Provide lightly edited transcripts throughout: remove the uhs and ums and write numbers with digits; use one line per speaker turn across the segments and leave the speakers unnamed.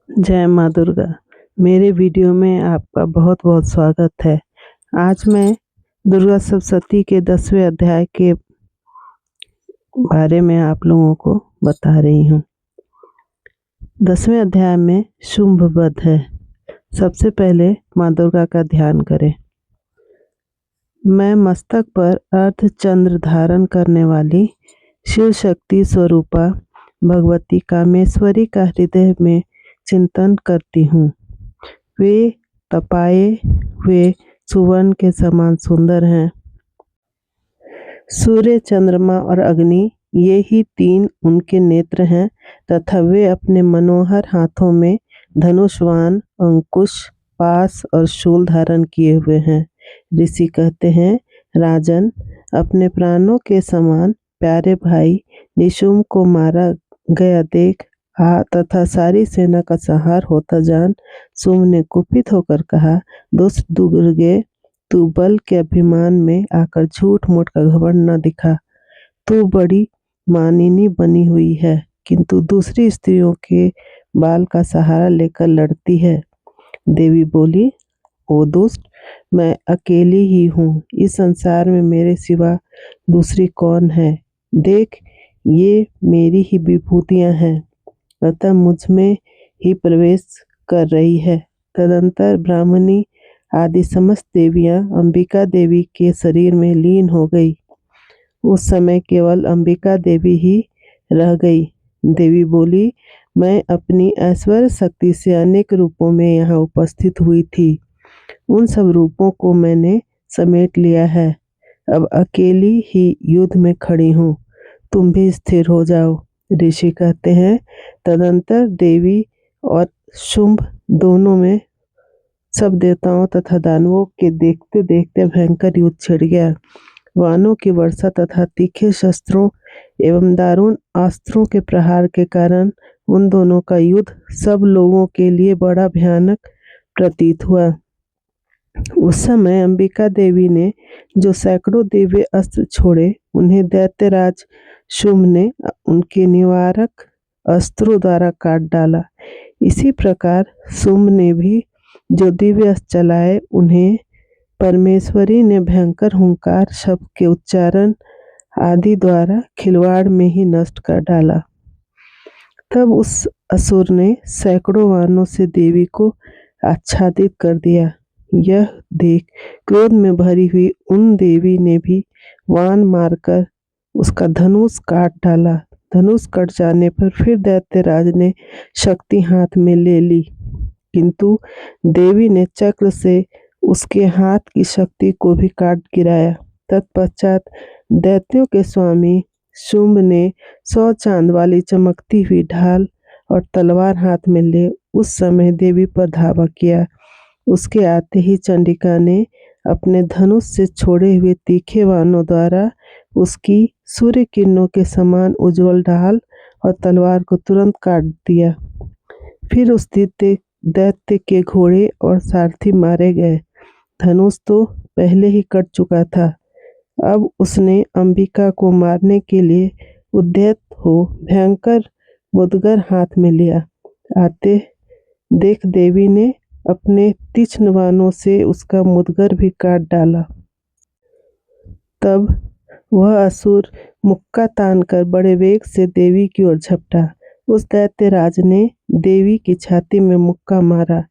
जय माँ दुर्गा। मेरे वीडियो में आपका बहुत बहुत स्वागत है। आज मैं दुर्गा सप्तशती के 10वें अध्याय के बारे में आप लोगों को बता रही हूँ। 10वें अध्याय में शुंभ वध है। सबसे पहले माँ दुर्गा का ध्यान करें। मैं मस्तक पर अर्धचंद्र धारण करने वाली शिव शक्ति स्वरूपा भगवती कामेश्वरी का हृदय में चिंतन करती हूँ। वे तपाए हुए सुवर्ण के समान सुंदर हैं। सूर्य, चंद्रमा और अग्नि ये ही तीन उनके नेत्र हैं तथा वे अपने मनोहर हाथों में धनुष्वान, अंकुश, पास और शूल धारण किए हुए हैं। ऋषि कहते हैं, राजन, अपने प्राणों के समान प्यारे भाई निशुंभ को मारा गया देख तथा सारी सेना का संहार होता जान शुंभ ने कुपित होकर कहा, दुष्ट दुर्गे, तू बल के अभिमान में आकर झूठ मूठ का घमंड न दिखा। तू बड़ी मानिनी बनी हुई है, किंतु दूसरी स्त्रियों के बाल का सहारा लेकर लड़ती है। देवी बोली, ओ दुष्ट, मैं अकेली ही हूँ। इस संसार में मेरे सिवा दूसरी कौन है? देख, ये मेरी ही विभूतियाँ हैं, अतः मुझ में ही प्रवेश कर रही है। तदंतर ब्राह्मणी आदि समस्त देवियां अंबिका देवी के शरीर में लीन हो गई। उस समय केवल अंबिका देवी ही रह गई। देवी बोली, मैं अपनी ऐश्वर्य शक्ति से अनेक रूपों में यहाँ उपस्थित हुई थी। उन सब रूपों को मैंने समेट लिया है। अब अकेली ही युद्ध में खड़ी हूँ। तुम भी स्थिर हो जाओ। ऋषि कहते हैं, तदंतर देवी और शुंभ दोनों में सब देवताओं तथा दानवों के देखते देखते भयंकर युद्ध छिड़ गया। वानों की वर्षा तथा तीखे शस्त्रों एवं दारुण अस्त्रों के प्रहार के कारण उन दोनों का युद्ध सब लोगों के लिए बड़ा भयानक प्रतीत हुआ। उस समय अंबिका देवी ने जो सैकड़ों दिव्य अस्त्र छोड़े, उन्हें दैत्यराज शुंभ ने उनके निवारक अस्त्रों द्वारा काट डाला। इसी प्रकार शुंभ ने भी जो दिव्य अस्त्र चलाए, उन्हें परमेश्वरी ने भयंकर हुंकार शब्द के उच्चारण आदि द्वारा खिलवाड़ में ही नष्ट कर डाला। तब उस असुर ने सैकड़ों वानों से देवी को आच्छादित कर दिया। यह देख क्रोध में भरी हुई उन देवी ने भी वान मारकर उसका धनुष काट डाला। धनुष कट जाने पर फिर दैत्यराज ने शक्ति हाथ में ले ली, किंतु देवी ने चक्र से उसके हाथ की शक्ति को भी काट गिराया। तत्पश्चात दैत्यों के स्वामी शुंभ ने 100 चांद वाली चमकती हुई ढाल और तलवार हाथ में ले उस समय देवी पर धावा किया। उसके आते ही चंडिका ने अपने धनुष से छोड़े हुए तीखे बाणों द्वारा उसकी सूर्य किरणों के समान उज्जवल ढाल और तलवार को तुरंत काट दिया। फिर उस दैत्य के घोड़े और सारथी मारे गए। धनुष तो पहले ही कट चुका था। अब उसने अंबिका को मारने के लिए उद्यत हो भयंकर मुदगर हाथ में लिया। आते देख देवी ने अपने तीक्ष्ण बाणों से उसका मुदगर भी काट डाला। तब वह असुर मुक्का तानकर बड़े वेग से देवी की ओर झपटा। उस दैत्यराज ने देवी की छाती में मुक्का मारा।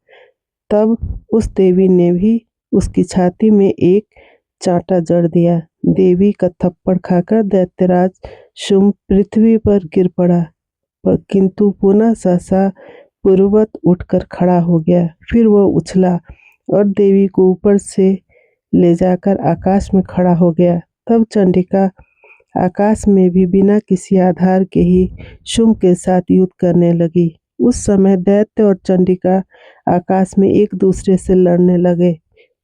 तब उस देवी ने भी उसकी छाती में एक चांटा जड़ दिया। देवी का थप्पड़ खाकर दैत्यराज शुंभ पृथ्वी पर गिर पड़ा, किंतु पुनः सहसा पूर्ववत उठकर खड़ा हो गया। फिर वह उछला और देवी को ऊपर से ले जाकर आकाश में खड़ा हो गया। तब चंडिका आकाश में भी बिना किसी आधार के ही शुंभ के साथ युद्ध करने लगी। उस समय दैत्य और चंडिका आकाश में एक दूसरे से लड़ने लगे।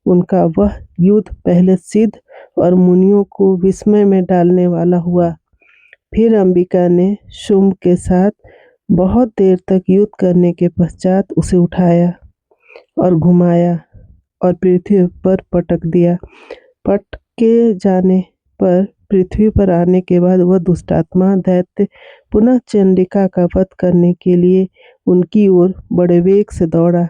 उनका वह युद्ध पहले सिद्ध और मुनियों को विस्मय में डालने वाला हुआ। फिर अंबिका ने शुंभ के साथ बहुत देर तक युद्ध करने के पश्चात उसे उठाया और घुमाया और पृथ्वी पर पटक दिया। पटके जाने पर पृथ्वी पर आने के बाद वह दुष्टात्मा दैत्य पुनः चंडिका का वध करने के लिए उनकी ओर बड़े वेग से दौड़ा।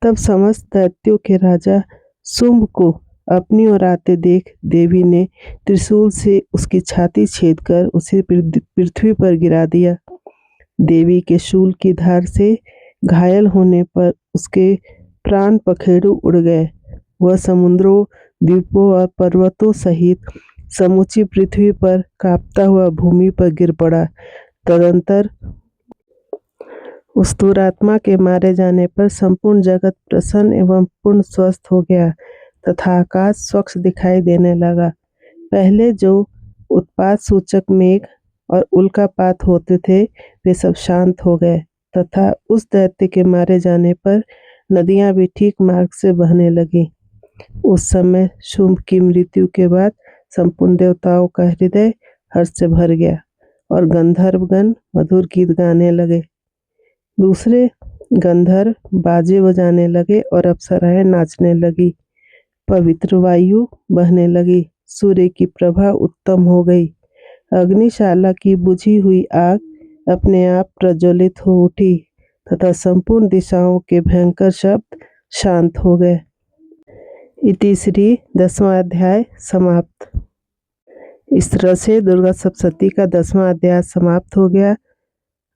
तब समस्त दैत्यों के राजा शुंभ को अपनी ओर आते देख देवी ने त्रिशूल से उसकी छाती छेदकर उसे पृथ्वी पर गिरा दिया। देवी के शूल की धार से घायल होने पर उसके प्राण पखेरु उड़ गए। वह समुद्रों, द्वीपों और पर्वतों सहित समूची पृथ्वी पर कांपता हुआ भूमि पर गिर पड़ा। तदंतर उस दुरात्मा के मारे जाने पर संपूर्ण जगत प्रसन्न एवं पूर्ण स्वस्थ हो गया तथा आकाश स्वच्छ दिखाई देने लगा। पहले जो उत्पात सूचक मेघ और उल्कापात होते थे वे सब शांत हो गए तथा उस दैत्य के मारे जाने पर नदियां भी ठीक मार्ग से बहने लगी। उस समय शुंभ की मृत्यु के बाद संपूर्ण देवताओं का हृदय हर्ष से भर गया और गंधर्वगण मधुर गीत गाने लगे। दूसरे गंधर्व बाजे बजाने लगे और अप्सराएं नाचने लगी। पवित्र वायु बहने लगी। सूर्य की प्रभा उत्तम हो गई। अग्निशाला की बुझी हुई आग अपने आप प्रज्वलित हो उठी तथा संपूर्ण दिशाओं के भयंकर शब्द शांत हो गए। इति श्री 10वां अध्याय समाप्त। इस तरह से दुर्गा सप्तशती का 10वां अध्याय समाप्त हो गया।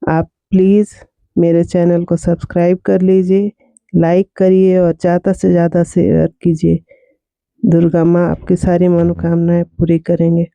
आप प्लीज़ मेरे चैनल को सब्सक्राइब कर लीजिए, लाइक करिए और ज़्यादा से ज़्यादा शेयर कीजिए। दुर्गा माँ आपकी सारी मनोकामनाएं पूरी करेंगे।